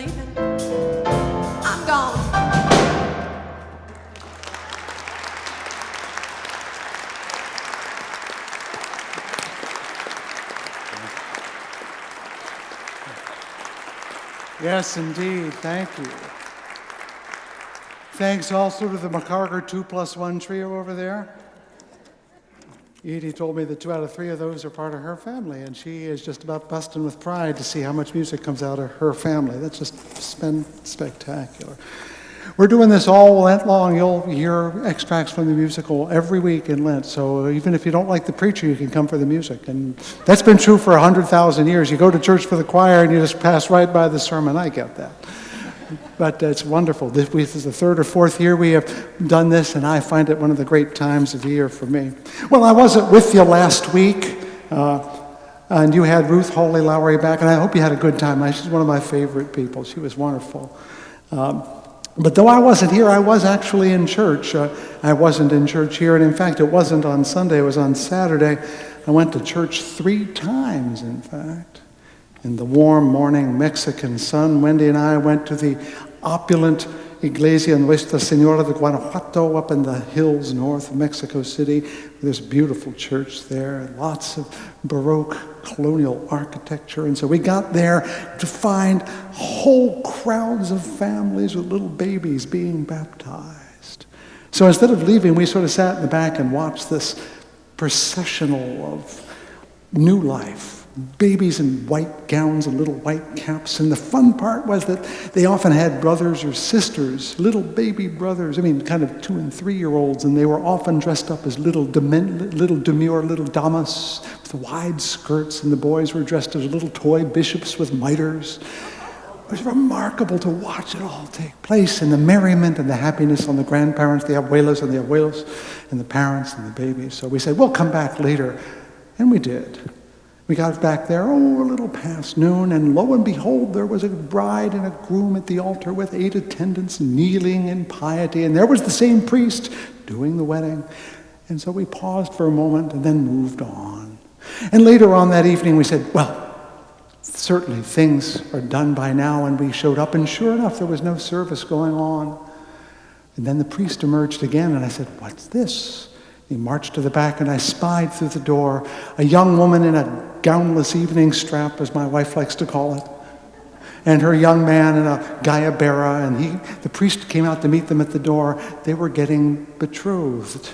leaving. I'm gone. Yes, indeed. Thank you. Thanks also to the McCarger 2+1 trio over there. Edie told me that 2 out of 3 of those are part of her family, and she is just about busting with pride to see how much music comes out of her family. That's just been spectacular. We're doing this all Lent long. You'll hear extracts from the musical every week in Lent, so even if you don't like the preacher, you can come for the music. And that's been true for 100,000 years. You go to church for the choir and you just pass right by the sermon. I get that. But it's wonderful. This is the 3rd or 4th year we have done this, and I find it one of the great times of the year for me. Well, I wasn't with you last week, and you had Ruth Holy Lowry back, and I hope you had a good time. She's one of my favorite people. She was wonderful. But though I wasn't here, I was actually in church. I wasn't in church here, and in fact, it wasn't on Sunday. It was on Saturday. I went to church 3 times, in fact. In the warm morning Mexican sun, Wendy and I went to the opulent Iglesia Nuestra Señora de Guanajuato up in the hills north of Mexico City. There's a beautiful church there, lots of Baroque colonial architecture. And so we got there to find whole crowds of families with little babies being baptized. So instead of leaving, we sort of sat in the back and watched this processional of new life. Babies in white gowns and little white caps. And the fun part was that they often had brothers or sisters, little baby brothers, kind of 2- and 3-year-olds, and they were often dressed up as little demure little damas with wide skirts, and the boys were dressed as little toy bishops with mitres. It was remarkable to watch it all take place, and the merriment and the happiness on the grandparents, the abuelas and the abuelos, and the parents and the babies. So we said, we'll come back later. And we did. We got back there, a little past noon, and lo and behold, there was a bride and a groom at the altar with 8 attendants kneeling in piety, and there was the same priest doing the wedding. And so we paused for a moment and then moved on. And later on that evening, we said, well, certainly things are done by now, and we showed up, and sure enough, there was no service going on. And then the priest emerged again, and I said, what's this? He marched to the back, and I spied through the door a young woman in a gownless evening strap, as my wife likes to call it, and her young man in a gayabera, and the priest came out to meet them at the door. They were getting betrothed.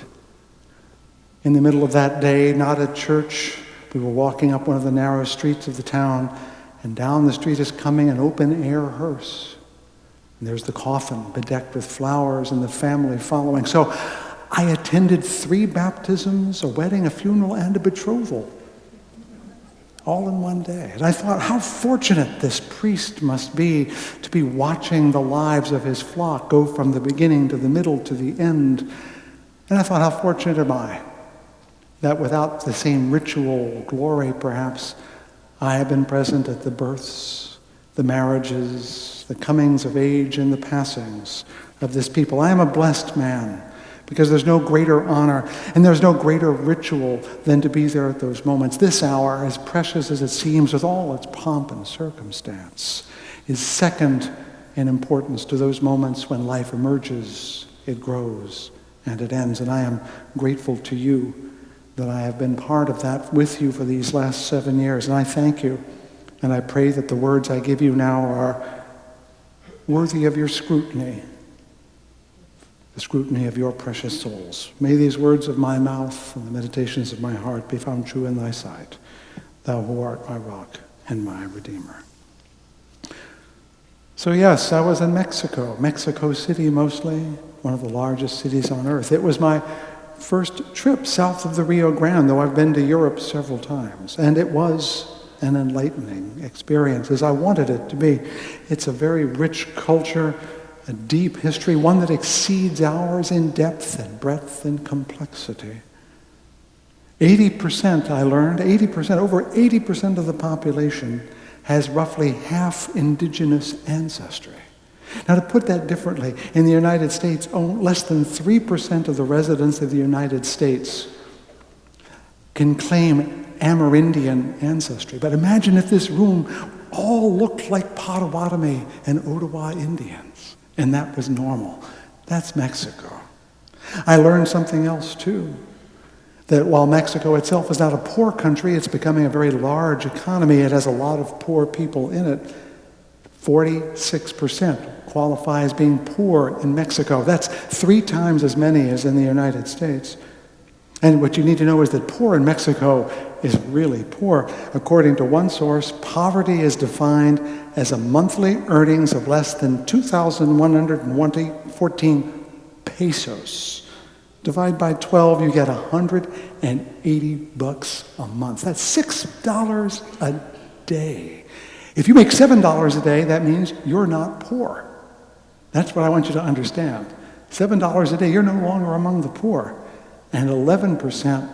In the middle of that day, not at church, we were walking up one of the narrow streets of the town, and down the street is coming an open-air hearse. And there's the coffin bedecked with flowers and the family following. So I attended 3 baptisms, a wedding, a funeral, and a betrothal, all in one day. And I thought, how fortunate this priest must be to be watching the lives of his flock go from the beginning to the middle to the end. And I thought, how fortunate am I that without the same ritual glory, perhaps, I have been present at the births, the marriages, the comings of age, and the passings of this people. I am a blessed man, because there's no greater honor and there's no greater ritual than to be there at those moments. This hour, as precious as it seems with all its pomp and circumstance, is second in importance to those moments when life emerges, it grows, and it ends. And I am grateful to you that I have been part of that with you for these last 7 years. And I thank you, and I pray that the words I give you now are worthy of your scrutiny, the scrutiny of your precious souls. May these words of my mouth and the meditations of my heart be found true in thy sight, thou who art my rock and my Redeemer. So yes, I was in Mexico City mostly, one of the largest cities on earth. It was my first trip south of the Rio Grande, though I've been to Europe several times, and it was an enlightening experience, as I wanted it to be. It's a very rich culture, a deep history, one that exceeds ours in depth and breadth and complexity. 80%, I learned, over 80% of the population has roughly half indigenous ancestry. Now, to put that differently, in the United States, less than 3% of the residents of the United States can claim Amerindian ancestry. But imagine if this room all looked like Potawatomi and Ottawa Indians, and that was normal. That's Mexico. I learned something else too, that while Mexico itself is not a poor country, it's becoming a very large economy. It has a lot of poor people in it. 46% qualify as being poor in Mexico. That's 3 times as many as in the United States. And what you need to know is that poor in Mexico is really poor. According to one source, poverty is defined as a monthly earnings of less than 2,114 pesos. Divide by 12, you get $180 a month. That's $6 a day. If you make $7 a day, that means you're not poor. That's what I want you to understand. $7 a day, you're no longer among the poor. And 11%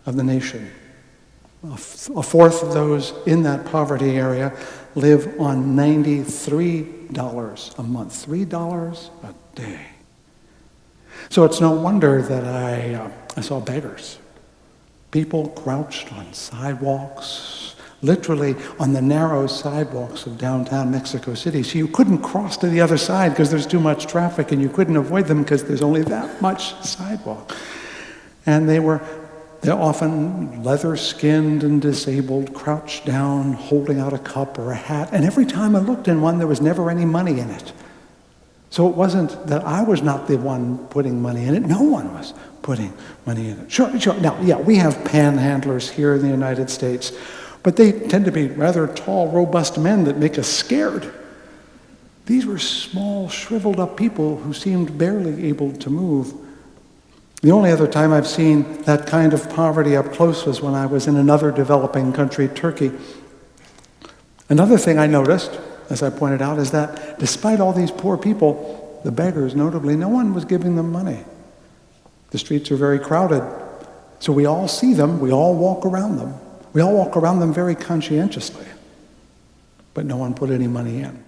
of the nation, a fourth of those in that poverty area, live on $93 a month. $3 a day. So it's no wonder that I saw beggars. People crouched on sidewalks, literally on the narrow sidewalks of downtown Mexico City. So you couldn't cross to the other side because there's too much traffic, and you couldn't avoid them because there's only that much sidewalk. And they're often leather-skinned and disabled, crouched down, holding out a cup or a hat. And every time I looked in one, there was never any money in it. So it wasn't that I was not the one putting money in it. No one was putting money in it. Sure. Now, yeah, we have panhandlers here in the United States, but they tend to be rather tall, robust men that make us scared. These were small, shriveled up people who seemed barely able to move. The only other time I've seen that kind of poverty up close was when I was in another developing country, Turkey. Another thing I noticed, as I pointed out, is that despite all these poor people, the beggars, notably, no one was giving them money. The streets are very crowded, so we all see them, we all walk around them. We all walk around them very conscientiously, but no one put any money in.